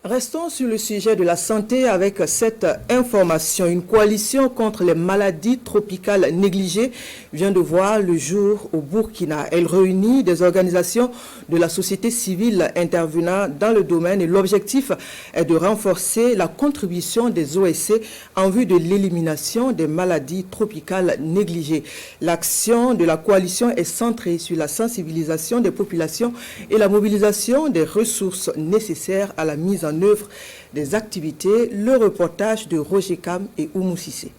Restons sur le sujet de la santé avec cette information. Une coalition contre les maladies tropicales négligées vient de voir le jour au Burkina. Elle réunit des organisations de la société civile intervenant dans le domaine et l'objectif est de renforcer la contribution des OSC en vue de l'élimination des maladies tropicales négligées. L'action de la coalition est centrée sur la sensibilisation des populations et la mobilisation des ressources nécessaires à la mise en œuvre des activités. Le reportage de Roger Kam et Oumou Sissé.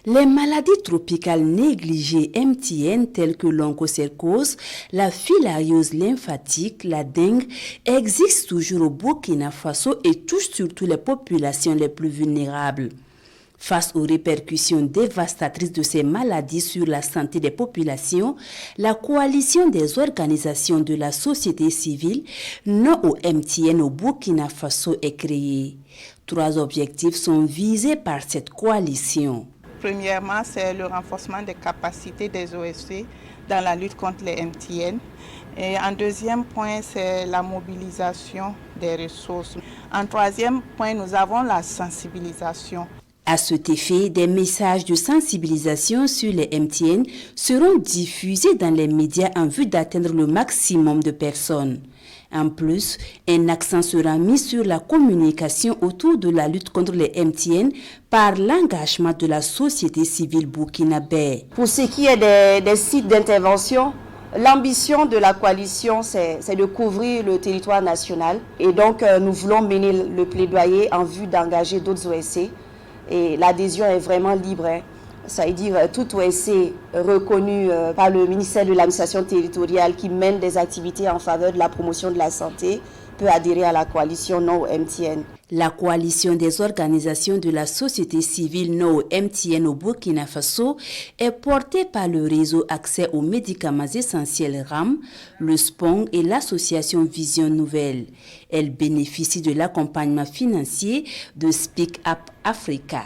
Les maladies tropicales négligées MTN telles que l'onchocercose, la filariose lymphatique, la dengue existent toujours au Burkina Faso et touchent surtout les populations les plus vulnérables. Face aux répercussions dévastatrices de ces maladies sur la santé des populations, la coalition des organisations de la société civile, non au MTN au Burkina Faso, est créée. 3 objectifs sont visés par cette coalition. Premièrement, c'est le renforcement des capacités des OSC dans la lutte contre les MTN. Et en deuxième point, c'est la mobilisation des ressources. En troisième point, nous avons la sensibilisation. À cet effet, des messages de sensibilisation sur les MTN seront diffusés dans les médias en vue d'atteindre le maximum de personnes. En plus, un accent sera mis sur la communication autour de la lutte contre les MTN par l'engagement de la société civile burkinabé. Pour ce qui est des sites d'intervention, l'ambition de la coalition, c'est de couvrir le territoire national. Et donc, nous voulons mener le plaidoyer en vue d'engager d'autres OSC. Et l'adhésion est vraiment libre. Ça veut dire tout OSC reconnu par le ministère de l'administration territoriale qui mène des activités en faveur de la promotion de la santé peut adhérer à la coalition non au MTN. La coalition des organisations de la société civile non au MTN au Burkina Faso est portée par le réseau Accès aux médicaments essentiels RAM, le SPONG et l'association Vision Nouvelle. Elle bénéficie de l'accompagnement financier de Speak Up Africa.